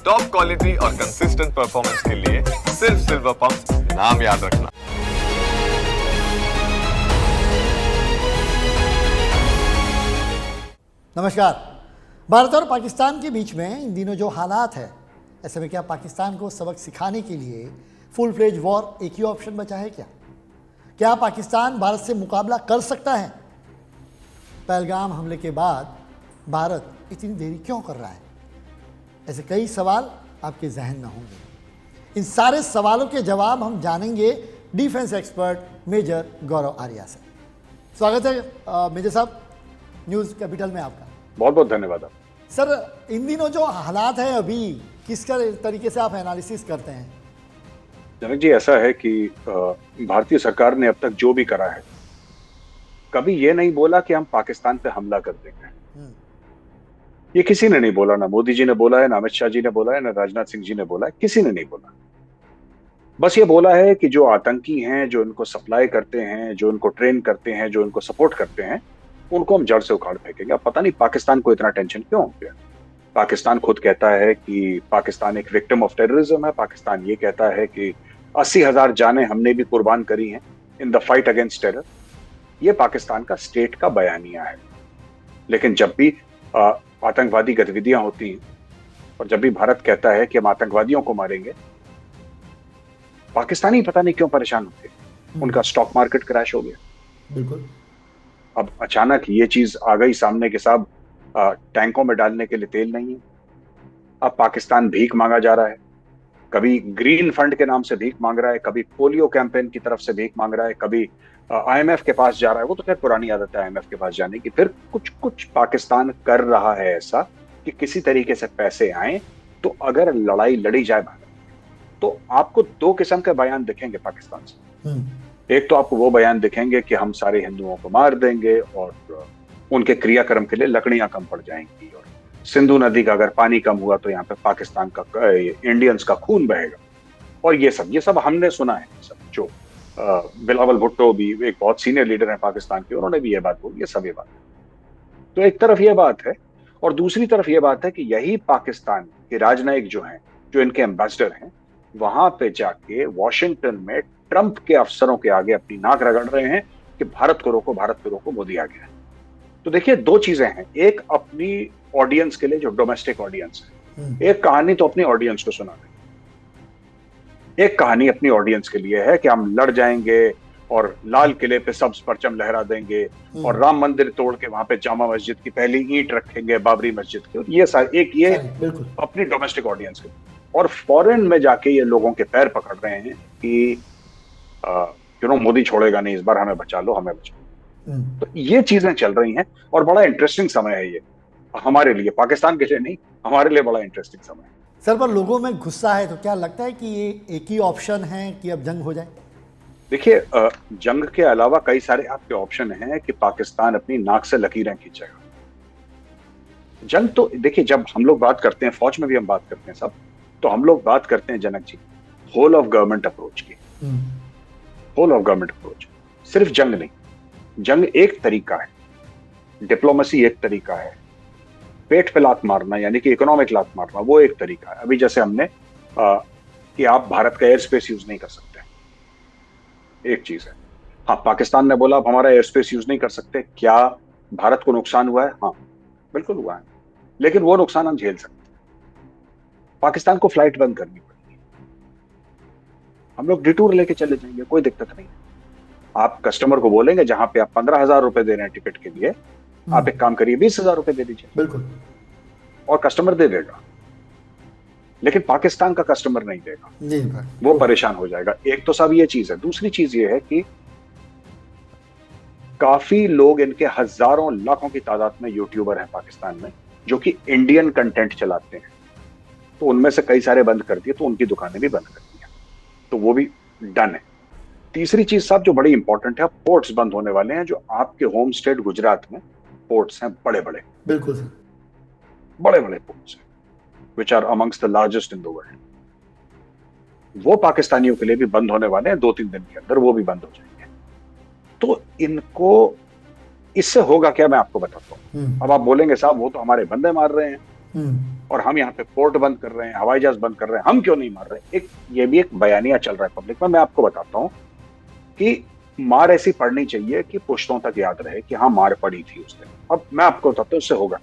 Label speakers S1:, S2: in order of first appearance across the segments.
S1: Top quality और consistent performance के लिए सिर्फ सिल्वर पंप नाम याद रखना।
S2: नमस्कार। भारत और पाकिस्तान के बीच में इन दिनों जो हालात है, ऐसे में क्या पाकिस्तान को सबक सिखाने के लिए फुल फ्लेज वॉर एक ही ऑप्शन बचा है? क्या पाकिस्तान भारत से मुकाबला कर सकता है? पहलगाम हमले के बाद भारत इतनी देरी क्यों कर रहा है? ऐसे कई सवाल आपके जहन में होंगे। इन सारे सवालों के जवाब हम जानेंगे डिफेंस एक्सपर्ट मेजर गौरव आर्या से। स्वागत है मेजर साहब न्यूज़ कैपिटल में आपका।
S3: बहुत बहुत धन्यवाद आप।
S2: सर, इन दिनों जो हालात हैं अभी, किस तरीके से आप एनालिसिस करते हैं?
S3: जनक जी, ऐसा है कि भारतीय सरकार ने अब तक जो भी करा है, कभी ये नहीं बोला कि हम पाकिस्तान पे हमला कर देंगे। ये किसी ने नहीं बोला, ना मोदी जी ने बोला है, ना अमित शाह जी ने बोला है, ना राजनाथ सिंह जी ने बोला है, किसी ने नहीं बोला। बस ये बोला है कि जो आतंकी हैं, जो इनको सप्लाई करते हैं, जो इनको ट्रेन करते हैं, जो इनको सपोर्ट करते हैं, उनको हम जड़ से उखाड़ फेंकेंगे। अब पता नहीं पाकिस्तान को इतना टेंशन क्यों हो गया। पाकिस्तान खुद कहता है कि पाकिस्तान एक विक्टिम ऑफ टेररिज्म है। पाकिस्तान ये कहता है कि 80,000 जानें हमने भी कुर्बान करी हैं in the fight against terror. ये पाकिस्तान का स्टेट का बयानिया है। लेकिन जब भी आतंकवादी गतिविधियां होती हैं और जब भी भारत कहता है कि हम आतंकवादियों को मारेंगे, पाकिस्तानी पता नहीं क्यों परेशान होते हैं। उनका स्टॉक मार्केट क्रैश हो गया।
S2: बिल्कुल।
S3: अब अचानक ये चीज आ गई सामने के साथ, टैंकों में डालने के लिए तेल नहीं है। अब पाकिस्तान भीख मांगा जा रहा है। कभी ग्रीन फंड के नाम से भीख मांग रहा है, कभी पोलियो कैंपेन की तरफ से भीख मांग रहा है, कभी IMF के पास जा रहा है। वो तो खैर पुरानी आदत है IMF के पास जाने की। फिर कुछ कुछ पाकिस्तान कर रहा है ऐसा कि किसी तरीके से पैसे आए तो अगर लड़ाई लड़ी जाए भारत, तो आपको दो किस्म के बयान दिखेंगे पाकिस्तान से। एक तो आपको वो बयान दिखेंगे कि हम सारे हिंदुओं को मार देंगे और उनके क्रियाक्रम के लिए लकड़ियां कम पड़ जाएंगी, और सिंधु नदी का अगर पानी कम हुआ तो यहाँ पे पाकिस्तान का इंडियंस का खून बहेगा। और ये सब हमने सुना है। सब जो बिलावल भुट्टो भी एक बहुत सीनियर लीडर है पाकिस्तान के, उन्होंने भी ये बात बोली। ये सब ये बात है। तो एक तरफ ये बात है, और दूसरी तरफ ये बात है कि यही पाकिस्तान के राजनयिक जो हैं, जो इनके एम्बेसडर हैं, वहां पे जाके वॉशिंगटन में ट्रंप के अफसरों के आगे अपनी नाक रगड़ रहे हैं कि भारत को रोको, भारत को रोको, मोदी आ गया है। तो देखिए, दो चीजें हैं। एक अपनी ऑडियंस के लिए, जो डोमेस्टिक ऑडियंस है, एक कहानी तो अपनी ऑडियंस को सुना दें। एक कहानी अपनी ऑडियंस के लिए है कि हम लड़ जाएंगे और लाल किले पे सब्ज परचम लहरा देंगे और राम मंदिर तोड़ के वहां पे जामा मस्जिद की पहली ईंट रखेंगे, बाबरी मस्जिद की। ये एक ये अपनी डोमेस्टिक ऑडियंस के। और फॉरेन में जाके ये लोगों के पैर पकड़ रहे हैं कि मोदी छोड़ेगा नहीं, इस बार हमें बचा लो, हमें बचा लो। तो ये चीजें चल रही हैं और बड़ा इंटरेस्टिंग समय है ये हमारे लिए। पाकिस्तान के लिए नहीं, हमारे लिए बड़ा इंटरेस्टिंग समय है।
S2: सर, पर लोगों में गुस्सा है, तो क्या लगता है कि ये एक ही ऑप्शन है कि अब जंग हो जाए?
S3: देखिए, जंग के अलावा कई सारे आपके ऑप्शन हैं कि पाकिस्तान अपनी नाक से लकीरें खींचेगा। जंग तो देखिए, जब हम लोग बात करते हैं, फौज में भी हम बात करते हैं सब, तो हम लोग बात करते हैं Janak ji whole of government approach की। होल ऑफ गवर्नमेंट अप्रोच, सिर्फ जंग नहीं। जंग एक तरीका है, डिप्लोमेसी एक तरीका है, पेट पे लात मारना यानी कि इकोनॉमिक लात मारना वो एक तरीका है। अभी जैसे हमने कि आप भारत का एयर स्पेस यूज नहीं कर सकते, एक चीज है। हाँ, पाकिस्तान ने बोला आप हमारा एयर स्पेस यूज नहीं कर सकते। क्या भारत को नुकसान हुआ है? हाँ, बिल्कुल हुआ है, लेकिन वो नुकसान हम झेल सकते हैं। पाकिस्तान को फ्लाइट बंद करनी पड़ेगी, हम लोग डिटूर लेके चले जाएंगे, कोई दिक्कत नहीं। आप कस्टमर को बोलेंगे जहां पे आप 15,000 रुपए दे रहे हैं टिकट के लिए, आप एक काम करिए 20,000 रुपए दे दीजिए।
S2: बिल्कुल।
S3: और कस्टमर दे देगा, लेकिन पाकिस्तान का कस्टमर नहीं देगा, वो परेशान हो जाएगा। एक तो सब ये चीज है। दूसरी चीज ये है कि काफी लोग, इनके हजारों लाखों की तादाद में यूट्यूबर हैं पाकिस्तान में जो कि इंडियन कंटेंट चलाते हैं, तो उनमें से कई सारे बंद कर दिए, तो उनकी दुकानें भी बंद कर दी, तो वो भी डन है। तीसरी चीज साहब जो बड़ी इंपॉर्टेंट है, पोर्ट्स बंद होने वाले हैं। जो आपके होम स्टेट गुजरात में पोर्ट्स हैं, बड़े बड़े,
S2: बिल्कुल सर,
S3: बड़े बड़े पोर्ट्स हैं, which are amongst the largest in the world, वो पाकिस्तानियों के लिए भी बंद होने वाले हैं 2-3 दिन के अंदर, वो भी बंद हो जाएंगे। तो इनको, इससे होगा क्या मैं आपको बताता हूँ। अब आप बोलेंगे साहब वो तो हमारे बंदे मार रहे हैं, और हम यहाँ पे पोर्ट बंद कर रहे हैं, हवाई जहाज बंद कर रहे हैं, हम क्यों नहीं मार रहे? ये भी एक बयानिया चल रहा है पब्लिक में। मैं आपको बताता हूँ कि मार ऐसी पड़नी चाहिए कि पुश्तों तक याद रहे कि हाँ मार पड़ी थी उस दिन। अब मैं आपको बताता हूँ उससे होगा।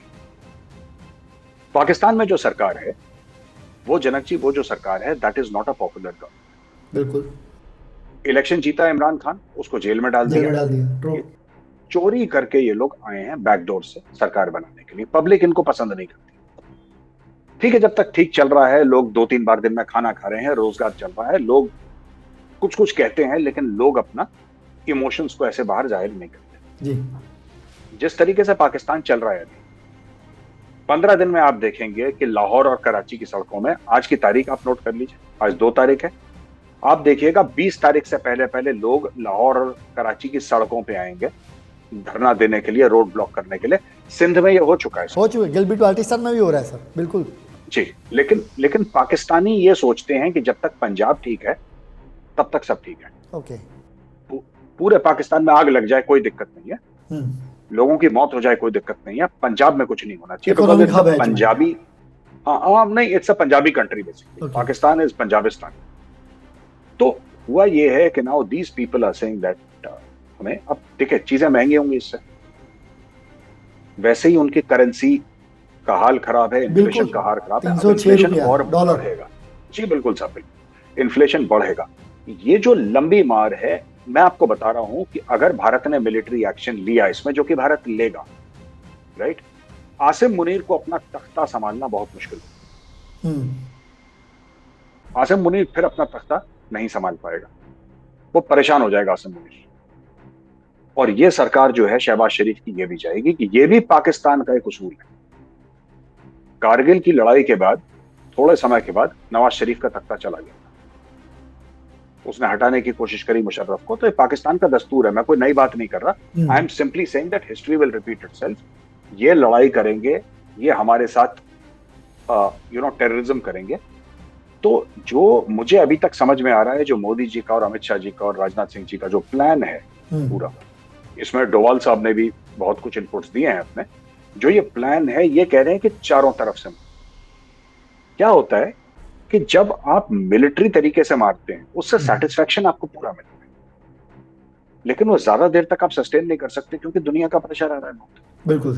S3: पाकिस्तान में जो सरकार है वो जनक जी, वो जो सरकार है that is not a popular government.
S2: बिल्कुल।
S3: इलेक्शन जीता इमरान खान, उसको जेल में डाल दिया।
S2: ट्रू।
S3: ये चोरी करके ये लोग आए हैं बैकडोर से सरकार बनाने के लिए। पब्लिक इनको पसंद नहीं करती। ठीक है, जब तक ठीक चल रहा है, लोग 2-3 बार दिन में खाना खा रहे हैं, रोजगार चल रहा है, लोग कुछ कुछ कहते हैं, लेकिन लोग अपना इमोशंस को ऐसे बाहर जाहिर नहीं करते।
S2: जी।
S3: जिस तरीके से पाकिस्तान चल रहा है अभी, 15 दिन में आप देखेंगे कि लाहौर और कराची की सड़कों में, आज की तारीख आप नोट कर लीजिए, आज 2 तारीख है, आप देखिएगा 20 तारीख से पहले पहले लोग लाहौर और कराची की सड़कों पे आएंगे धरना देने के लिए, रोड ब्लॉक करने के लिए। सिंध में ये हो चुका है,
S2: हो चुके, गिलगिट बाल्टिस्तान में भी हो रहा है सर। बिल्कुल
S3: जी। लेकिन पाकिस्तानी ये सोचते हैं कि जब तक पंजाब ठीक है तब तक सब ठीक है।
S2: ओके।
S3: पूरे पाकिस्तान में आग लग जाए कोई दिक्कत नहीं है, लोगों की मौत हो जाए कोई दिक्कत नहीं है, पंजाब में कुछ नहीं होना चाहिए। पंजाबी, हाँ नहीं, it's a Punjabi country basically. Pakistan is Punjabistan. तो हुआ ये है कि now these people are saying that हमें, अब देखिए चीजें महंगी होंगी इससे, वैसे ही उनकी करेंसी का हाल खराब है, इन्फ्लेशन का हाल खराब है, इन्फ्लेशन और बढ़ेगा। जी बिल्कुल साहब, बिल्कुल इन्फ्लेशन बढ़ेगा। ये जो लंबी मार है, मैं आपको बता रहा हूं कि अगर भारत ने मिलिट्री एक्शन लिया इसमें, जो कि भारत लेगा, राइट, आसिम मुनीर को अपना तख्ता संभालना बहुत मुश्किल है। आसिम मुनीर फिर अपना तख्ता नहीं संभाल पाएगा, वो परेशान हो जाएगा आसिम मुनीर। और ये सरकार जो है शहबाज शरीफ की, ये भी जाएगी कि ये भी पाकिस्तान का एक उसूल है। कारगिल की लड़ाई के बाद थोड़े समय के बाद नवाज शरीफ का तख्ता चला गया, उसने हटाने की कोशिश करी मुशर्रफ को। तो ये पाकिस्तान का दस्तूर है, मैं कोई नई बात नहीं कर रहा। I am simply saying that history will repeat itself. ये लड़ाई करेंगे, ये हमारे साथ टेररिज्म करेंगे। तो जो मुझे अभी तक समझ में आ रहा है, जो मोदी जी का और अमित शाह जी का और राजनाथ सिंह जी का जो प्लान है पूरा, इसमें डोवाल साहब ने भी बहुत कुछ इनपुट्स दिए हैं अपने। जो ये प्लान है, ये कह रहे हैं कि चारों तरफ से क्या होता है कि जब आप मिलिट्री तरीके से मारते हैं उससे सेटिस्फेक्शन आपको पूरा मिलता है, लेकिन वो ज्यादा देर तक आप सस्टेन नहीं कर सकते, क्योंकि दुनिया का प्रेशर आ रहा है बहुत।
S2: बिल्कुल,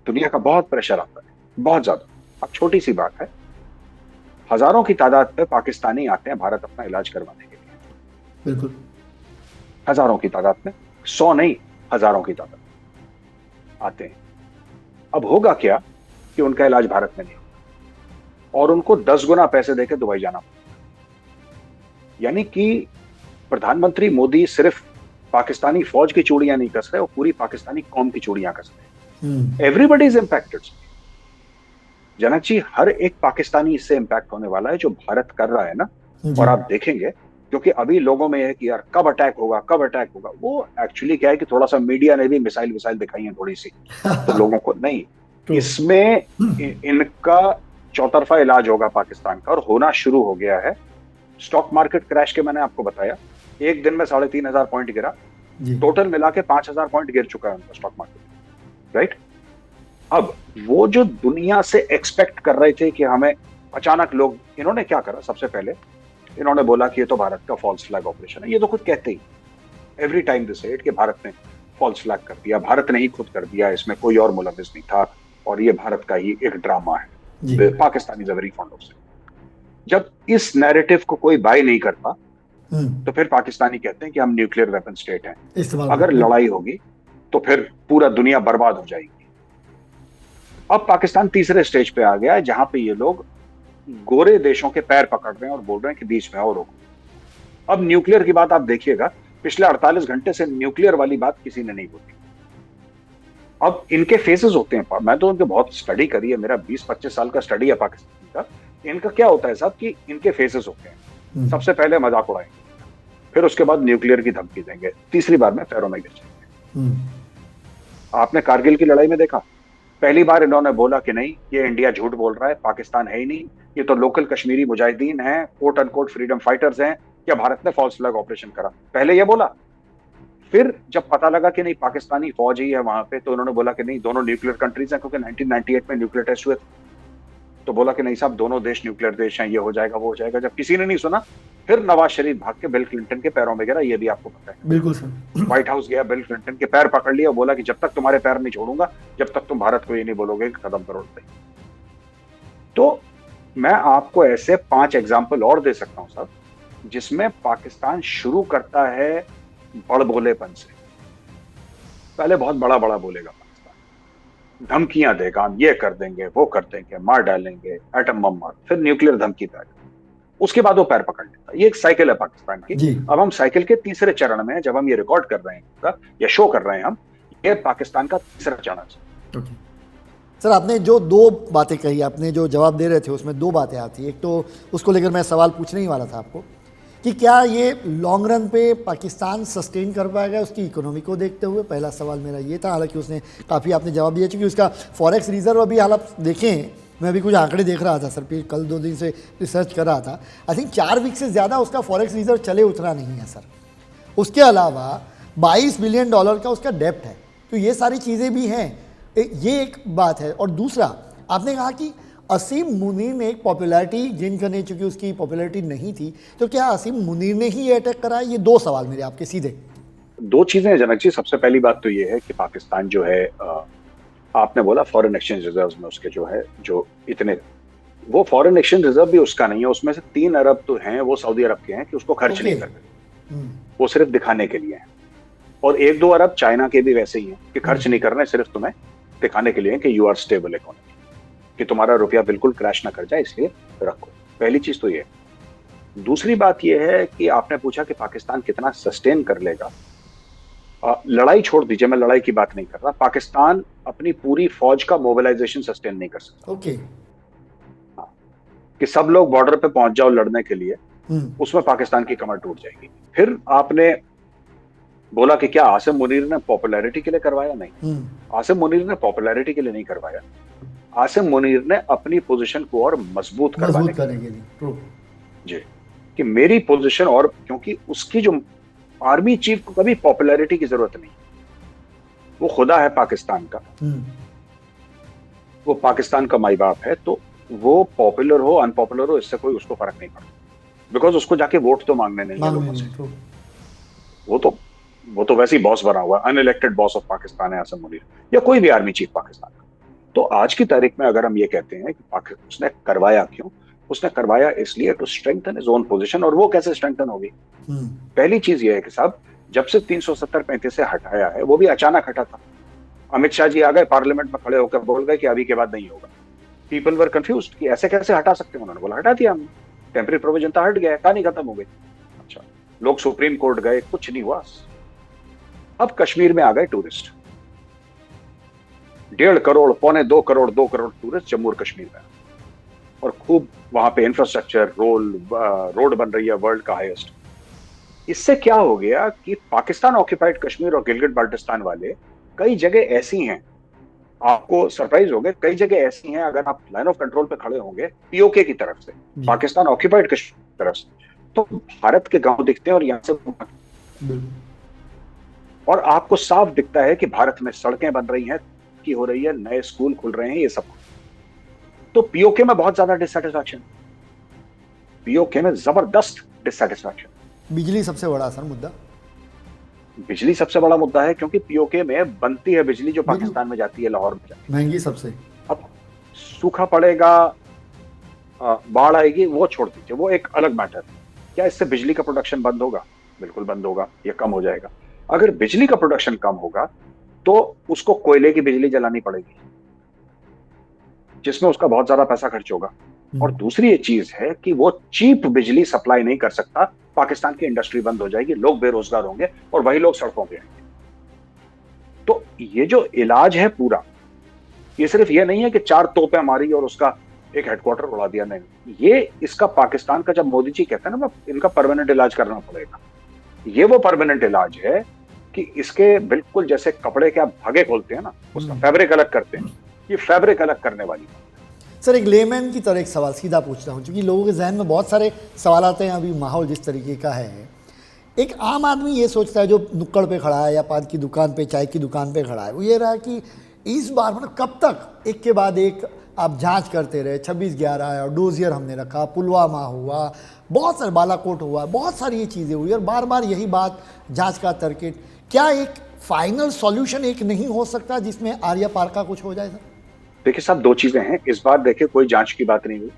S3: दुनिया का बहुत प्रेशर आता है, बहुत ज्यादा। अब छोटी सी बात है, हजारों की तादाद पे पाकिस्तानी आते हैं भारत अपना इलाज करवाने के लिए।
S2: बिल्कुल,
S3: हजारों की तादाद में, 100 नहीं, हजारों की तादाद आते हैं। अब होगा क्या कि उनका इलाज भारत में नहीं होगा और उनको 10 गुना पैसे देकर दुबई जाना पड़ेगा। यानी कि प्रधानमंत्री मोदी सिर्फ पाकिस्तानी फौज की चूड़ियां नहीं कस रहे, वो पूरी पाकिस्तानी कौम की चूड़ियां कस रहे। Everybody is impacted. Janak ji, हर एक पाकिस्तानी इससे इंपैक्ट होने वाला है जो भारत कर रहा है ना। और आप देखेंगे, क्योंकि अभी लोगों में है कि यार कब अटैक होगा, कब अटैक होगा। वो एक्चुअली क्या है कि थोड़ा सा मीडिया ने भी मिसाइल दिखाई है थोड़ी सी, तो लोगों को नहीं, इसमें इनका चौतरफा इलाज होगा पाकिस्तान का, और होना शुरू हो गया है। स्टॉक मार्केट क्रैश के मैंने आपको बताया, एक दिन में 3,500 पॉइंट गिरा, टोटल मिला के 5,000 पॉइंट गिर चुका है उनका स्टॉक मार्केट, राइट। अब वो जो दुनिया से एक्सपेक्ट कर रहे थे कि हमें अचानक लोग, इन्होंने क्या करा, सबसे पहले इन्होंने बोला कि ये तो भारत का फॉल्स फ्लैग ऑपरेशन है। ये तो खुद कहते ही एवरी टाइम दिस सेड कि भारत ने फॉल्स फ्लैग कर दिया, भारत ने ही खुद कर दिया, इसमें कोई और मुलविस नहीं था, और ये भारत का ही एक ड्रामा है। Pakistan is very fond of it. जब इस नैरेटिव को कोई बाय नहीं करता, तो फिर पाकिस्तानी कहते हैं कि हम न्यूक्लियर वेपन स्टेट हैं, अगर लड़ाई होगी तो फिर पूरा दुनिया बर्बाद हो जाएगी। अब पाकिस्तान तीसरे स्टेज पे आ गया है, जहां पे ये लोग गोरे देशों के पैर पकड़ रहे हैं और बोल रहे हैं कि बीच में आओ, रोको। अब न्यूक्लियर की बात आप देखिएगा, पिछले 48 घंटे से न्यूक्लियर वाली बात किसी ने नहीं बोली। अब इनके फेसेस होते हैं, मैं तो उनके बहुत स्टडी करी है, मेरा 20-25 साल का स्टडी है पाकिस्तान का। इनका क्या होता है साहब कि इनके फेसेस होते हैं, सबसे पहले मजाक उड़ाएंगे, फिर उसके बाद न्यूक्लियर की धमकी देंगे, तीसरी बार में पैरों में गिर जाएंगे। आपने कारगिल की लड़ाई में देखा, पहली बार इन्होंने बोला कि नहीं, ये इंडिया झूठ बोल रहा है, पाकिस्तान है ही नहीं, ये तो लोकल कश्मीरी मुजाहिदीन हैं, कोट अनकोट फ्रीडम फाइटर्स हैं, या भारत ने फॉल्स फ्लैग ऑपरेशन करा। पहले ये बोला, फिर जब पता लगा कि नहीं पाकिस्तानी फौज ही है वहां पे, तो उन्होंने बोला कि नहीं, दोनों न्यूक्लियर कंट्रीज हैं, क्योंकि 1998 में न्यूक्लियर टेस्ट हुए थे। तो बोला कि नहीं साहब दोनों देश न्यूक्लियर देश हैं, ये हो जाएगा वो हो जाएगा। जब किसी ने नहीं सुना, फिर नवाज शरीफ भाग के बिल क्लिंटन के पैरों में गिरा, ये भी आपको पता है।
S2: बिल्कुल सर।
S3: व्हाइट हाउस गया, बिल क्लिंटन के पैर पकड़ लिया, बोला कि जब तक तुम्हारे पैर नहीं छोड़ूंगा, जब तक तुम भारत को ये नहीं बोलोगे कि कदम तोड़ दे। तो मैं आपको ऐसे 5 एग्जाम्पल और दे सकता हूं साहब, जिसमें पाकिस्तान शुरू करता है बड़बोलेपन से। पहले बहुत बड़ा बड़ा बोलेगा पाकिस्तान, धमकियां देगा, हम ये कर देंगे वो कर देंगे, मार डालेंगे, एटम बम मार, फिर न्यूक्लियर धमकी पैर, उसके बाद वो पैर पकड़ लेता है। ये एक साइकिल है पाकिस्तान की। अब हम साइकिल के तीसरे चरण में हैं, जब हम ये रिकॉर्ड कर रहे हैं या शो कर रहे हैं हम, ये पाकिस्तान का तीसरा चरण है।
S2: सर आपने जो 2 बातें कही, आपने जो जवाब दे रहे थे उसमें 2 बातें आती हैं। एक तो उसको लेकर मैं सवाल पूछने ही वाला था आपको कि क्या ये लॉन्ग रन पे पाकिस्तान सस्टेन कर पाएगा उसकी इकोनॉमी को देखते हुए, पहला सवाल मेरा ये था। हालांकि उसने काफ़ी आपने जवाब दिया, चूँकि उसका फॉरेक्स रिजर्व अभी हाल आप देखें, मैं अभी कुछ आंकड़े देख रहा था सर, फिर कल 2 दिन से रिसर्च कर रहा था, आई थिंक 4 वीक से ज़्यादा उसका फॉरेक्स रिजर्व चले उतरा नहीं है सर। उसके अलावा $22 बिलियन का उसका डेप्ट है। तो ये सारी चीज़ें भी हैं, ये एक बात है। और दूसरा आपने कहा कि असीम मुनीर ने एक पॉपुलैरिटी गेन करने, चूंकि उसकी पॉपुलैरिटी नहीं थी, तो क्या असीम मुनीर ने ही अटैक करा? ये 2 सवाल मेरे आपके सीधे।
S3: 2 चीजें हैं जनक जी। सबसे पहली बात तो ये है कि पाकिस्तान जो है, आपने बोला फॉरेन एक्सचेंज रिजर्व में उसके जो है, जो इतने, वो फॉरेन एक्सचेंज रिजर्व भी उसका नहीं है, उसमें से 3 अरब तो हैं वो सऊदी अरब के हैं कि उसको खर्च नहीं करते, वो सिर्फ दिखाने के लिए हैं। और 1-2 अरब चाइना के भी वैसे ही हैं कि खर्च नहीं करना है, सिर्फ तुम्हें दिखाने के लिए कि यू आर स्टेबल इकोनॉमी, कि तुम्हारा रुपया बिल्कुल क्रैश ना कर जाए, इसलिए रखो। पहली चीज तो ये। दूसरी बात ये है कि आपने पूछा कि पाकिस्तान कितना सस्टेन कर लेगा। लड़ाई छोड़ दीजिए, मैं लड़ाई की बात नहीं कर रहा। पाकिस्तान अपनी पूरी फौज का मोबिलाइजेशन सस्टेन नहीं कर सकता। कि सब लोग बॉर्डर पे पहुंच जाओ लड़ने के लिए, उसमें पाकिस्तान की कमर टूट जाएगी। फिर आपने बोला कि क्या आसिम मुनीर ने पॉपुलैरिटी के लिए करवाया? नहीं, आसिम मुनीर ने पॉपुलैरिटी के लिए नहीं करवाया। आसिम मुनीर ने अपनी पोजीशन को और मजबूत करने के लिए जी, कि मेरी पोजीशन, और क्योंकि उसकी जो आर्मी चीफ को कभी पॉपुलैरिटी की जरूरत नहीं, वो खुदा है पाकिस्तान का, वो पाकिस्तान का माई बाप है, तो वो पॉपुलर हो अनपॉपुलर हो इससे कोई उसको फर्क नहीं पड़ता, बिकॉज उसको जाके वोट तो मांगने नहीं है लोगों से। वो तो वैसे ही बॉस बना हुआ, अनइलेक्टेड बॉस ऑफ पाकिस्तान है आसिम मुनीर, या कोई भी आर्मी चीफ पाकिस्तान का। तो आज की तारीख में अगर हम ये कहते हैं कि उसने करवाया क्यों, उसने करवाया इसलिए to strengthen his own position. और वो कैसे स्ट्रेंथन होगी? पहली चीज ये है कि साहब, जब से 370-35 से हटाया है, वो भी अचानक हटा था। अमित शाह जी आ गए, पार्लियामेंट में खड़े होकर बोल गए कि अभी के बाद नहीं होगा। पीपल वर कंफ्यूज्ड कि ऐसे कैसे हटा सकते हैं। उन्होंने बोला हटा दिया हमने, टेम्परेरी प्रोविजन था, हट गया, कहानी खत्म हो गई। अच्छा, लोग सुप्रीम कोर्ट गए, कुछ नहीं हुआ। अब कश्मीर में आ गए टूरिस्ट, 1.5 करोड़, 2.25 करोड़, 2 करोड़ टूरिस्ट जम्मू और कश्मीर में, और खूब वहां पे इंफ्रास्ट्रक्चर, रोड बन रही है वर्ल्ड का हाईएस्ट। इससे क्या हो गया कि पाकिस्तान ऑक्यूपाइड कश्मीर और गिलगिट बाल्टिस्तान वाले कई जगह ऐसी हैं, आपको सरप्राइज हो गए, कई जगह ऐसी हैं, अगर आप लाइन ऑफ कंट्रोल पे खड़े होंगे पीओके की तरफ से, पाकिस्तान ऑक्यूपाइड कश्मीर की तरफ से, तो भारत के गांव दिखते हैं और यहां से, और आपको साफ दिखता है कि भारत में सड़कें बन रही हैं, की हो रही है, नए स्कूल खुल रहे हैं, ये सब। तो पीओके में बहुत ज्यादा डिससैटिस्फैक्शन, पीओके में जबरदस्त डिससैटिस्फैक्शन।
S2: बिजली सबसे बड़ा सर मुद्दा,
S3: बिजली सबसे बड़ा मुद्दा है, क्योंकि पीओके में बनती है बिजली जो पाकिस्तान में जाती है, लाहौर में जाती है,
S2: महंगी सबसे।
S3: अब सूखा पड़ेगा, बाढ़ आएगी, वो छोड़ दीजिए, वो एक अलग मैटर है। क्या इससे बिजली का प्रोडक्शन बंद होगा? बिल्कुल बंद होगा, या कम हो जाएगा। अगर बिजली का प्रोडक्शन कम होगा तो उसको कोयले की बिजली जलानी पड़ेगी, जिसमें उसका बहुत ज्यादा पैसा खर्च होगा। और दूसरी ये चीज है कि वो चीप बिजली सप्लाई नहीं कर सकता, पाकिस्तान की इंडस्ट्री बंद हो जाएगी, लोग बेरोजगार होंगे और वही लोग सड़कों पे आएंगे। तो ये जो इलाज है पूरा, ये सिर्फ ये नहीं है कि 4 तोपें मारी और उसका एक हेडक्वार्टर उड़ा दिया, नहीं। ये इसका पाकिस्तान का, जब मोदी जी कहते हैं ना इनका परमानेंट इलाज करना पड़ेगा, ये वो परमानेंट इलाज है कि इसके बिल्कुल जैसे कपड़े के आप धागे खोलते हैं ना, उसका फैब्रिक अलग करते हैं, ये फैब्रिक अलग करने वाली बात।
S2: सर एक लेमैन की तरह एक सवाल सीधा पूछ रहा हूँ, क्योंकि लोगों के जहन में बहुत सारे सवाल आते हैं, अभी माहौल जिस तरीके का है। एक आम आदमी ये सोचता है, जो नुक्कड़ पे खड़ा है या पान की दुकान पे, चाय की दुकान पे खड़ा है, वो ये रहा कि इस बार मतलब कब तक एक के बाद एक आप जांच करते रहे? 26/11 और डोजियर हमने रखा, पुलवामा हुआ, बहुत सारे बालाकोट हुआ, बहुत सारी ये चीज़ें हुई और बार बार यही बात जांच का तर्क। क्या एक फाइनल सॉल्यूशन एक नहीं हो सकता जिसमें आर्या पार का कुछ हो जाए सर?
S3: देखिए साहब, दो चीजें हैं। इस बार देखिए कोई जांच की बात नहीं हुई,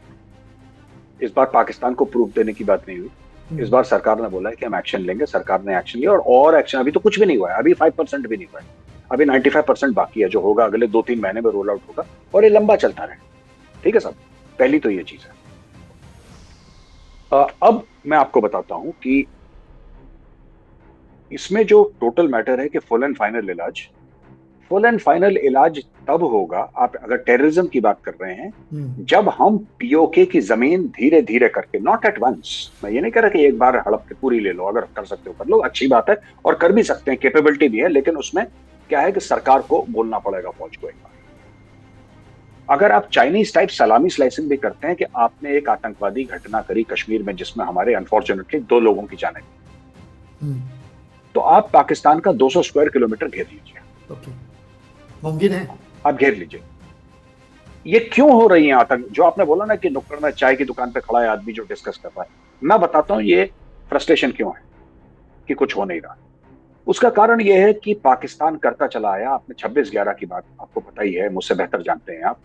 S3: इस बार पाकिस्तान को प्रूफ देने की बात नहीं हुई। इस बार सरकार ने बोला है कि हम एक्शन लेंगे, सरकार ने एक्शन लिया और एक्शन अभी तो कुछ भी नहीं हुआ है, अभी 5% भी नहीं हुआ है, अभी 95% बाकी है। जो होगा अगले 2-3 महीने में रोल आउट होगा और ये लंबा चलता रहे। ठीक है साहब, पहली तो ये चीज है। अब मैं आपको बताता हूं कि इसमें जो टोटल मैटर है कि फुल एंड फाइनल इलाज तब होगा, आप अगर टेररिज्म की बात कर रहे हैं, जब हम पीओके की जमीन धीरे धीरे करके, नॉट एट वंस, मैं ये नहीं कह रहा कि एक बार हड़प के पूरी ले लो, अगर कर सकते हो कर लो, अच्छी बात है और कर भी सकते हैं, कैपेबिलिटी भी है, लेकिन उसमें क्या है कि सरकार को बोलना पड़ेगा फौज को एक बार। अगर आप चाइनीज टाइप सलामी स्लाइसिंग भी करते हैं कि आपने एक आतंकवादी घटना करी कश्मीर में जिसमें हमारे अनफॉर्चुनेटली 2 लोगों की जाने गई, तो आप पाकिस्तान का 200 स्क्वायर किलोमीटर घेर लीजिए।
S2: मुमकिन है,
S3: आप घेर लीजिए। ये क्यों हो रही है आतंक? जो आपने बोला ना कि नुक्कड़ में चाय की दुकान पे खड़ा है आदमी जो डिस्कस कर रहा है, मैं बताता हूं ये फ्रस्ट्रेशन क्यों है कि कुछ हो नहीं रहा। उसका कारण यह है कि पाकिस्तान करता चला आया। आपने 26/11 की बात आपको पता ही है, मुझसे बेहतर जानते हैं आप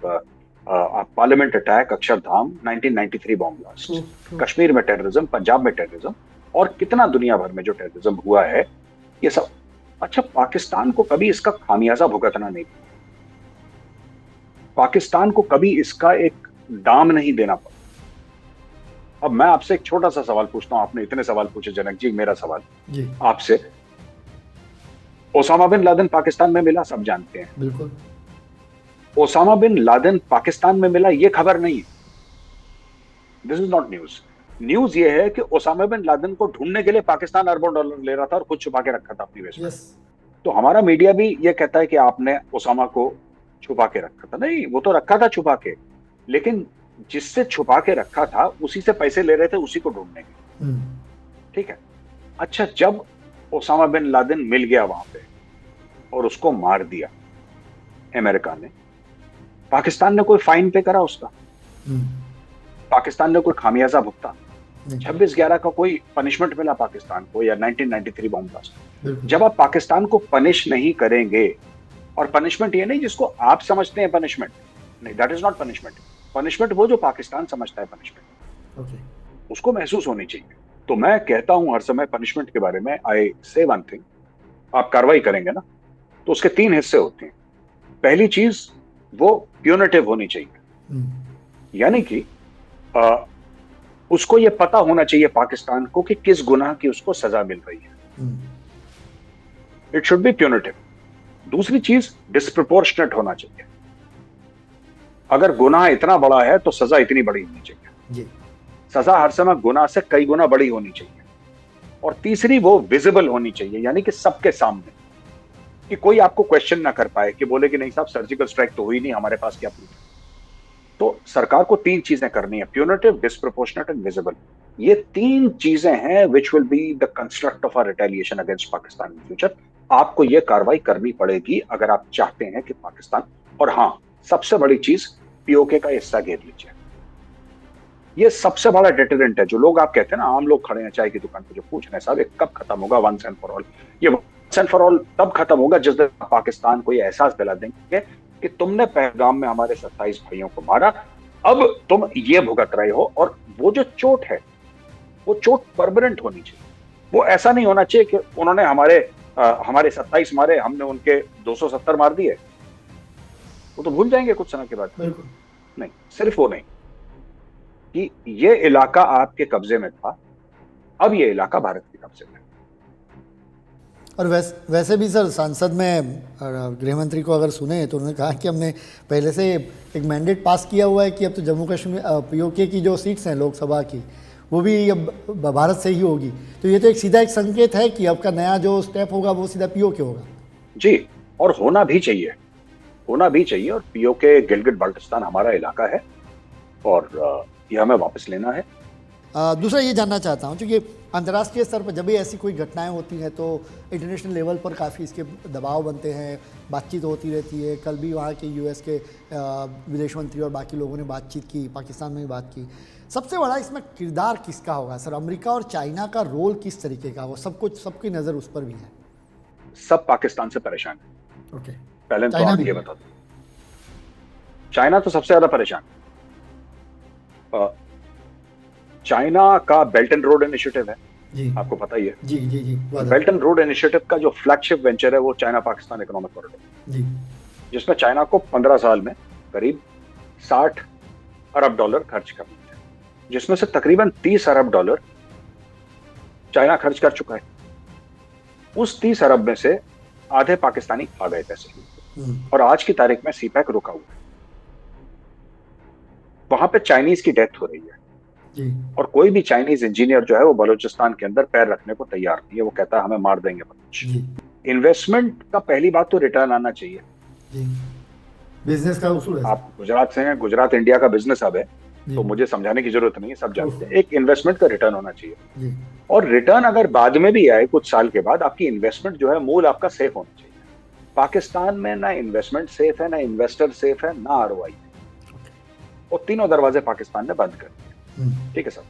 S3: parliament attack, Akshardham, 1993 bomb blast, Kashmir में टेररिज्म, पंजाब में टेररिज्म और कितना दुनिया भर में जो टेररिज्म हुआ है, ये सब। अच्छा, पाकिस्तान को कभी इसका खामियाजा भुगतना नहीं पड़ा, पाकिस्तान को कभी इसका एक दाम नहीं देना पड़ा। अब मैं आपसे एक छोटा सा सवाल पूछता हूं, आपने इतने सवाल पूछे जनक जी, मेरा सवाल जी आपसे, ओसामा बिन लादेन पाकिस्तान में मिला, सब जानते हैं।
S2: बिल्कुल।
S3: ओसामा बिन लादेन पाकिस्तान में मिला ये खबर नहीं है, this is not news. News ये है कि ओसामा बिन लादेन को ढूंढने के लिए पाकिस्तान अरबों डॉलर ले रहा था और खुद छुपा के रखा था अपनी वेस्ट में। तो हमारा मीडिया भी ये कहता है कि आपने ओसामा को छुपा के रखा था। नहीं, वो तो रखा था छुपा के, लेकिन जिससे छुपा के रखा था उसी से पैसे ले रहे थे, उसी को ढूंढने के। ठीक है। अच्छा, जब ओसामा बिन लादेन मिल गया वहां पे और उसको मार दिया अमेरिका ने, पाकिस्तान ने कोई फाइन पे करा उसका? पाकिस्तान ने कोई खामियाजा भुगता? 26/11 का कोई पनिशमेंट मिला पाकिस्तान को, या 1993 बॉम्ब ब्लास्ट? जब आप पाकिस्तान को पनिश नहीं करेंगे, और पनिशमेंट ये नहीं जिसको आप समझते हैं पनिशमेंट, नहीं, that is not punishment. Punishment वो जो पाकिस्तान समझता है पनिशमेंट, उसको महसूस होनी चाहिए। तो मैं कहता हूं हर समय पनिशमेंट के बारे में, आई से वन थिंग, आप कार्रवाई करेंगे ना तो उसके 3 हिस्से होते हैं। पहली चीज, वो प्यूनिटिव होनी चाहिए, यानी कि उसको ये पता होना चाहिए पाकिस्तान को कि किस गुनाह की उसको सजा मिल रही है। It should be punitive. दूसरी चीज, डिस्प्रपोर्शनेट होना चाहिए। अगर गुनाह इतना बड़ा है तो सजा इतनी बड़ी होनी चाहिए। सजा हर समय गुनाह से कई गुना बड़ी होनी चाहिए। और तीसरी, वो विजिबल होनी चाहिए, यानी कि सबके सामने, कि कोई आपको क्वेश्चन ना कर पाए, कि बोले कि नहीं साहब सर्जिकल स्ट्राइक तो हुई नहीं, हमारे पास क्या प्रूफ है। तो सरकार को 3 चीजें करनी है, प्यूनिटिव, डिस्प्रपोर्शनेट एंड विजिबल। ये 3 चीजें हैं which will be the construct of a retaliation against Pakistan in future. आपको ये कार्रवाई करनी पड़ेगी अगर आप चाहते हैं कि पाकिस्तान, और हाँ, सबसे बड़ी चीज, पीओके का हिस्सा घेर लीजिए। ये सबसे बड़ा डिटरेंट है। जो लोग आप कहते हैं ना, आम लोग खड़े हैं चाय की दुकान पे जो पूछ रहे हैं साहब ये कब खत्म होगा वंस एंड फॉर ऑल, ये वंस एंड फॉर ऑल तब खत्म होगा जिस दिन पाकिस्तान को ये एहसास दिला देंगे कि तुमने पहलगाम में हमारे 27 भाइयों को मारा, अब तुम ये भुगत रहे हो। और वो जो चोट है, वो चोट परमानेंट होनी चाहिए। वो ऐसा नहीं होना चाहिए कि उन्होंने हमारे 27 मारे, हमने उनके 270 मार दिए, वो तो भूल जाएंगे कुछ समय के बाद। नहीं, सिर्फ वो नहीं कि ये इलाका आपके कब्जे में था, अब ये इलाका भारत के कब्जे में।
S2: और वैसे भी सर, सांसद में गृह मंत्री को अगर सुने तो उन्होंने कहा कि हमने पहले से एक मैंडेट पास किया हुआ है कि अब तो जम्मू कश्मीर पीओके की जो सीट्स हैं लोकसभा की, वो भी अब भारत से ही होगी। तो ये तो एक सीधा एक संकेत है कि अब का नया जो स्टेप होगा वो सीधा पीओके होगा।
S3: जी, और होना भी चाहिए, होना भी चाहिए। और पीओके गिलगित बाल्टिस्तान हमारा इलाका है और यह हमें वापस लेना है।
S2: दूसरा ये जानना चाहता हूँ, क्योंकि अंतर्राष्ट्रीय स्तर पर जब भी ऐसी कोई घटनाएं होती हैं तो इंटरनेशनल लेवल पर काफ़ी इसके दबाव बनते हैं, बातचीत होती रहती है। कल भी वहाँ के यूएस के विदेश मंत्री और बाकी लोगों ने बातचीत की, पाकिस्तान में भी बात की। सबसे बड़ा इसमें किरदार किसका होगा सर? अमेरिका और चाइना का रोल किस तरीके का होगा? सब कुछ, सबकी नज़र उस पर भी है।
S3: सब पाकिस्तान से परेशान है।
S2: ओके,
S3: पहले तो
S2: चाइना
S3: आप
S2: भी
S3: ये बता दो, चाइना तो सबसे ज्यादा परेशान है। चाइना का बेल्ट एंड रोड इनिशिएटिव है,
S2: जी
S3: आपको पता ही है।
S2: जी जी जी,
S3: बेल्ट एंड रोड इनिशिएटिव का जो फ्लैगशिप वेंचर है वो चाइना पाकिस्तान इकोनॉमिक कॉरिडोर,
S2: जी,
S3: जिसमें चाइना को 15 साल में करीब 60 अरब डॉलर खर्च करने थे, जिसमें से तकरीबन 30 अरब डॉलर चाइना खर्च कर चुका है। उस 30 अरब में से आधे पाकिस्तानी आ गए पैसे, और आज की तारीख में सीपैक रुका हुआ है। वहां पे चाइनीज की डेथ हो रही है,
S2: जी,
S3: और कोई भी चाइनीज इंजीनियर जो है वो बलूचिस्तान के अंदर पैर रखने को तैयार नहीं है। वो कहता है हमें मार देंगे बलूच।
S2: जी,
S3: इन्वेस्टमेंट का पहली बात तो रिटर्न आना चाहिए।
S2: जी, बिजनेस का उसूल है।
S3: आप गुजरात से हैं, गुजरात इंडिया का बिजनेस हब है,
S2: जी,
S3: तो मुझे समझाने की जरूरत नहीं है, सब जानते हैं। एक इन्वेस्टमेंट का रिटर्न होना चाहिए,
S2: जी,
S3: और रिटर्न अगर बाद में भी आए कुछ साल के बाद, आपकी इन्वेस्टमेंट जो है मूल आपका सेफ होना चाहिए। पाकिस्तान में ना इन्वेस्टमेंट सेफ है, ना इन्वेस्टर सेफ है, ना आरओआई है। और तीनों दरवाजे पाकिस्तान ने बंद कर दिए। ठीक है सर,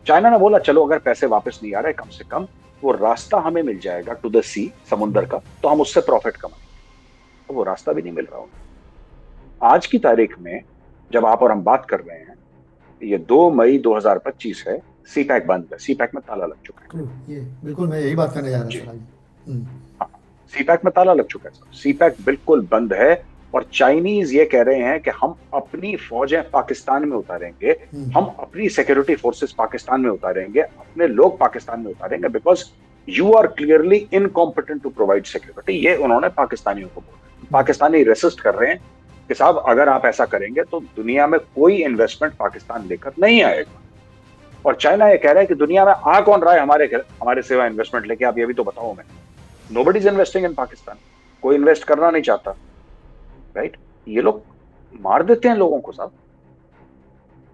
S3: चाइना ने बोला चलो अगर पैसे वापस नहीं आ रहे, कम से कम वो रास्ता हमें मिल जाएगा टू द सी, समुद्र का, तो हम उससे प्रॉफिट कमाएंगे। तो वो रास्ता भी नहीं मिल रहा होगा। आज की तारीख में जब आप और हम बात कर रहे हैं, ये 2 मई 2025 है, सीपैक बंद है, सीपैक में ताला लग चुका है।
S2: ये बिल्कुल मैं यही बात करने जा रहा था सर।
S3: हाँ, सीपैक में ताला लग चुका है सर, सीपैक बिल्कुल बंद है। और चाइनीज ये कह रहे हैं कि हम अपनी फौजें पाकिस्तान में उतारेंगे, हम अपनी सिक्योरिटी फोर्सेस पाकिस्तान में उतारेंगे, अपने लोग पाकिस्तान में उतारेंगे, because you are clearly incompetent to provide security. ये उन्होंने पाकिस्तानियों को बोला। पाकिस्तानी रेसिस्ट कर रहे हैं कि साहब अगर आप ऐसा करेंगे तो दुनिया में कोई इन्वेस्टमेंट पाकिस्तान लेकर नहीं आएगा। और चाइना ये कह रहा है कि दुनिया में आ कौन रहा है हमारे सिवा इन्वेस्टमेंट लेके, आप ये भी तो बताओ हमें। Nobody is investing in Pakistan, कोई इन्वेस्ट करना नहीं चाहता, राइट? ये लोग मार देते हैं लोगों को साहब।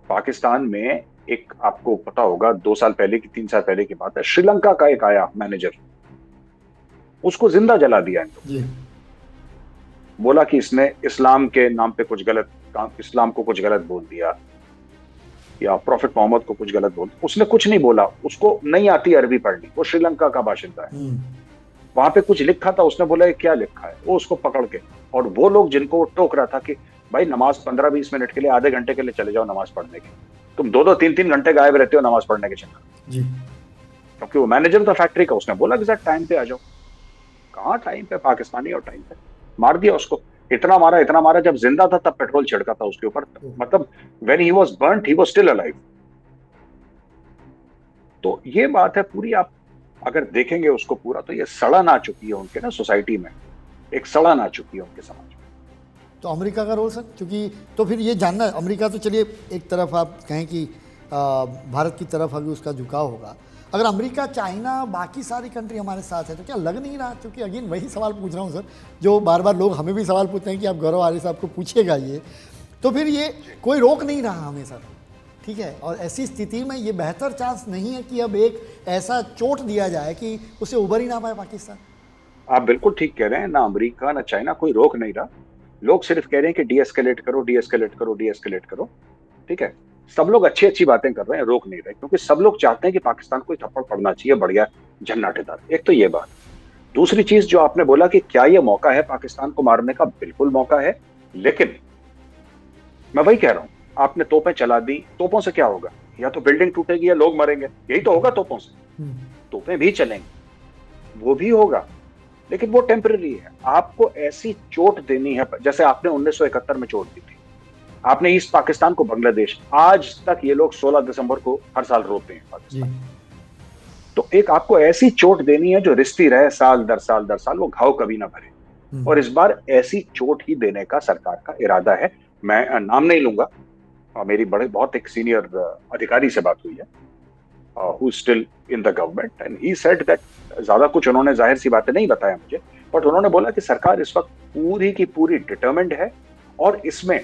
S3: पाकिस्तान में एक, आपको पता होगा 2 साल पहले की, 3 साल पहले की बात है, श्रीलंका का एक आया मैनेजर, उसको जिंदा जला दिया इनको। बोला कि इसने इस्लाम के नाम पे कुछ गलत काम, इस्लाम को कुछ गलत बोल दिया, या प्रॉफिट मोहम्मद को कुछ गलत बोल दिया। उसने कुछ नहीं बोला, उसको नहीं आती अरबी पढ़नी, वो श्रीलंका का बाशिंदा है। वहां पे कुछ लिखा था, उसने बोला ये क्या लिखा है, वो उसको पकड़ के, और वो लोग जिनको वो टोक रहा था कि भाई नमाज 15-20 मिनट के लिए, आधे घंटे के लिए चले जाओ नमाज पढ़ने के, तुम 2-2, 3-3 घंटे गायब रहते हो नमाज पढ़ने के चक्कर जी, क्योंकि वो मैनेजर था फैक्ट्री का, उसने बोला कि सर टाइम पे आ जाओ। कहाँ टाइम पे, पाकिस्तानी और टाइम पे, मार दिया उसको। इतना मारा, जब जिंदा था तब पेट्रोल छिड़का था उसके ऊपर, मतलब when he was burned he was still alive. तो ये बात है पूरी, आप अगर देखेंगे उसको पूरा, तो ये सड़न आ चुकी है उनके ना सोसाइटी में, एक सड़न आ चुकी है उनके समाज में।
S2: तो अमेरिका का रोल सर, क्योंकि तो फिर ये जानना, अमेरिका तो चलिए एक तरफ आप कहें कि भारत की तरफ अभी उसका झुकाव होगा, अगर अमेरिका, चाइना, बाकी सारी कंट्री हमारे साथ है तो क्या लग नहीं रहा? क्योंकि अगेन वही सवाल पूछ रहा हूँ सर, जो बार बार लोग हमें भी सवाल पूछते हैं कि आप गौरव आर्य साहब को पूछिएगा ये, तो फिर ये कोई रोक नहीं रहा हमें सर, ठीक है? और ऐसी स्थिति में ये बेहतर चांस नहीं है कि अब एक ऐसा चोट दिया जाए कि उसे उबर ही ना पाए पाकिस्तान?
S3: आप बिल्कुल ठीक कह रहे हैं, ना अमेरिका ना चाइना कोई रोक नहीं रहा। लोग सिर्फ कह रहे हैं कि डीएस्केलेट करो, डीएस्केलेट करो, डीएस्केलेट करो, ठीक है? सब लोग अच्छी बातें कर रहे हैं, रोक नहीं रहे, क्योंकि सब लोग चाहते हैं कि पाकिस्तान को थप्पड़ पड़ना चाहिए बढ़िया झन्नाटेदार। एक तो ये बात। दूसरी चीज जो आपने बोला कि क्या ये मौका है पाकिस्तान को मारने का, बिल्कुल मौका है, लेकिन मैं वही कह रहा हूं, आपने तोपें चला दी, तोपों से क्या होगा? या तो बिल्डिंग टूटेगी या लोग मरेंगे, यही तो होगा तोपों से। तोपें भी चलेंगी, वो भी होगा, लेकिन वो टेम्पररी है। आपको ऐसी चोट देनी है, जैसे आपने 1971 में चोट दी थी, आपने ईस्ट पाकिस्तान को बांग्लादेश, आज तक ये लोग 16 दिसंबर को हर साल रोते हैं पाकिस्तान। तो एक आपको ऐसी चोट देनी है जो रिश्ती रहे साल दर साल दर साल, वो घाव कभी ना भरे। और इस बार ऐसी चोट ही देने का सरकार का इरादा है। मैं नाम नहीं लूंगा, मेरी बहुत एक सीनियर अधिकारी से बात हुई है, who still in the government, and he said that, ज्यादा कुछ उन्होंने जाहिर सी बातें नहीं बताया मुझे, बट उन्होंने बोला कि सरकार इस वक्त पूरी की पूरी डिटर्मिन्ड है, और इसमें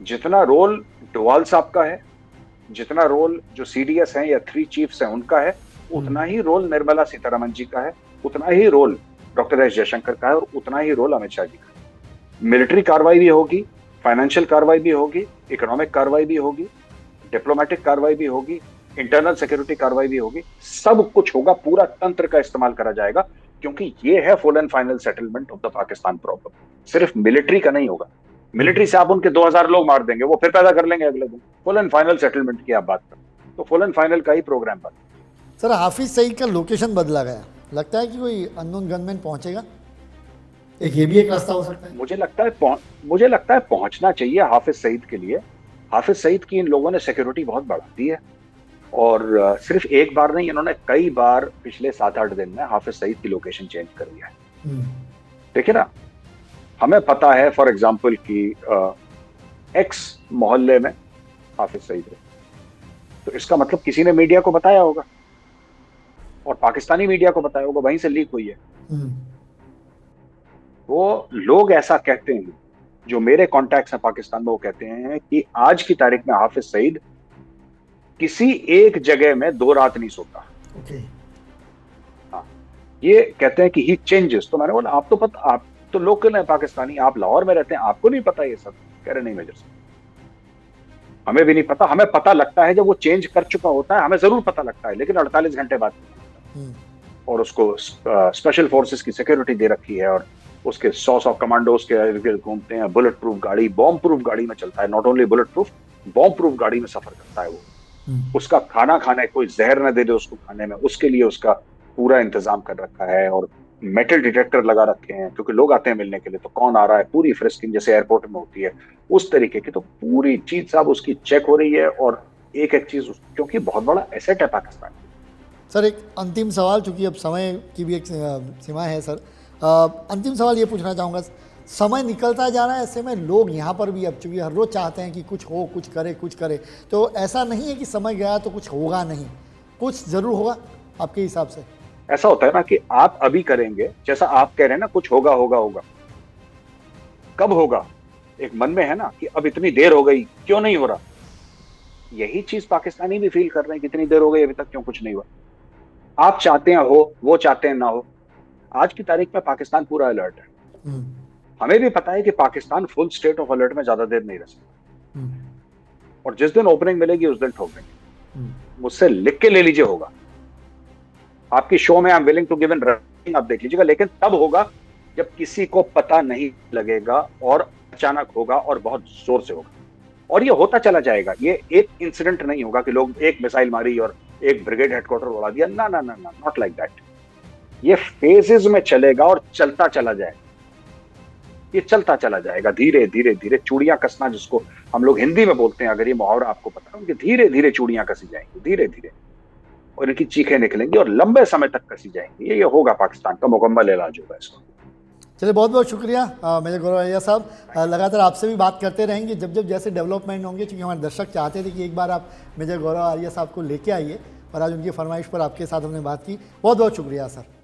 S3: जितना रोल डोवाल साहब का है, जितना रोल जो सीडीएस हैं या 3 चीफ्स हैं उनका है, उतना ही रोल निर्मला सीतारमण जी का है, उतना ही रोल डॉक्टर एस जयशंकर का है और उतना ही रोल अमित शाह जी का है। मिलिट्री कार्रवाई भी होगी, फाइनेंशियल कार्रवाई भी होगी, इकोनॉमिक कार्रवाई भी होगी, डिप्लोमेटिक कार्रवाई भी होगी, इंटरनल सिक्योरिटी कार्रवाई भी होगी, सब कुछ होगा, पूरा तंत्र का इस्तेमाल करा जाएगा, क्योंकि ये है full and final settlement of the Pakistan problem. सिर्फ मिलिट्री का नहीं होगा, मिलिट्री से आप उनके 2000 लोग मार देंगे, वो फिर पैदा कर लेंगे अगले दिन। फुल एंड फाइनल सेटलमेंट की आप बात करें तो फुल एंड फाइनल का ही प्रोग्राम बना।
S2: सर हाफिज सईद का लोकेशन बदला गया, लगता है कि कोई अननोन गनमैन पहुंचेगा, एक ये भी एक रास्ता हो सकता है।
S3: मुझे लगता है पहुंचना चाहिए हाफिज सईद के लिए। हाफिज सईद की इन लोगों ने सिक्योरिटी बहुत बढ़ा दी है और सिर्फ एक बार नहीं, इन्होंने कई बार पिछले 7-8 दिन में हाफिज सईद की लोकेशन चेंज कर दिया है। देखिए ना, हमें पता है फॉर एग्जाम्पल कि एक्स मोहल्ले में हाफिज सईद है, तो इसका मतलब किसी ने मीडिया को बताया होगा और पाकिस्तानी मीडिया को बताया होगा, वहीं से लीक हुई है। वो लोग ऐसा कहते हैं, जो मेरे कॉन्टैक्ट्स हैं पाकिस्तान में, वो कहते हैं कि आज की तारीख में हाफिज सईद किसी एक जगह में 2 रात नहीं सोता। हाँ, ये कहते हैं कि ही चेंजेस। तो मैंने बोला आप तो लोकल हैं पाकिस्तानी, आप लाहौर में रहते हैं, आपको नहीं पता ये सब? कह रहे नहीं मेजर साहब, हमें भी नहीं पता, हमें पता लगता है जब वो चेंज कर चुका होता है, हमें जरूर पता लगता है, लेकिन 48 घंटे बाद और उसको स्पेशल फोर्सेस की सिक्योरिटी दे रखी है और उसके 100 कमांडोज के इर्द गिर्द घूमते हैं, बुलेट प्रूफ गाड़ी, बॉम्ब प्रूफ गाड़ी में चलता है, not only bullet proof, bomb proof गाड़ी में सफर करता है वो। उसका खाना खाने, कोई जहर न दे दे उसको खाने में, उसके लिए उसका पूरा इंतजाम कर रखा है और मेटल डिटेक्टर लगा रखे हैं, क्योंकि लोग आते हैं मिलने के लिए, तो कौन आ रहा है, पूरी फ्रिस्किंग जैसे एयरपोर्ट में होती है उस तरीके की, तो पूरी चीज साहब उसकी चेक हो रही है और एक एक चीज, क्योंकि बहुत बड़ा एसेट है पाकिस्तान।
S2: सर एक अंतिम सवाल, चूंकि अब समय की भी एक सीमा है सर, अंतिम सवाल ये पूछना चाहूँगा, समय निकलता जा रहा है, ऐसे में लोग यहाँ पर भी अब चूँकि हर रोज़ चाहते हैं कि कुछ हो, कुछ करे, तो ऐसा नहीं है कि समय गया तो कुछ होगा नहीं, कुछ ज़रूर होगा आपके हिसाब से?
S3: ऐसा होता है ना कि आप अभी करेंगे, जैसा आप कह रहे हैं ना, कुछ होगा, कब होगा? एक मन में है ना कि अब इतनी देर हो गई, क्यों नहीं हो रहा? यही चीज पाकिस्तानी भी फील कर रहे हैं, कितनी देर हो गई अभी तक क्यों कुछ नहीं हुआ। आप चाहते हैं हो, वो चाहते हैं ना हो। आज की तारीख में पाकिस्तान पूरा अलर्ट है। हमें भी पता है कि Pakistan full state of alert में ज्यादा देर नहीं रह सकता और जिस दिन ओपनिंग मिलेगी उस दिन ठोक देंगे। मुझसे लिख के ले लीजिए, होगा आपकी शो में, I am willing to give in writing, आप देख लीजिएगा, लेकिन तब होगा जब किसी को पता नहीं लगेगा और अचानक होगा और बहुत जोर से होगा और ये होता चला जाएगा। ये एक इंसिडेंट नहीं होगा कि लोग एक मिसाइल मारी और एक ब्रिगेड हेडक्वार्टर उड़ा दिया, ना, नॉट लाइक दैट। ये फेजेस में चलेगा और चलता चला जाएगा, ये चलता चला जाएगा धीरे धीरे चूड़ियां कसना, जिसको हम लोग हिंदी में बोलते हैं, अगर ये मुहावरा आपको पता है, उनकी धीरे धीरे चूड़ियां कसी जाएंगी, धीरे धीरे, और इनकी चीखें निकलेंगी और लंबे समय तक कसी जाएंगी। ये होगा, पाकिस्तान का मुकम्मल इलाज होगा इसको।
S2: चलिए, बहुत बहुत शुक्रिया मेजर गौरव आर्या साहब, लगातार आपसे भी बात करते रहेंगे जब जैसे डेवलपमेंट होंगे, क्योंकि हमारे दर्शक चाहते थे कि एक बार आप मेजर गौरव आर्या साहब को लेके आइए और आज उनकी फरमाइश पर आपके साथ हमने बात की। बहुत बहुत शुक्रिया सर।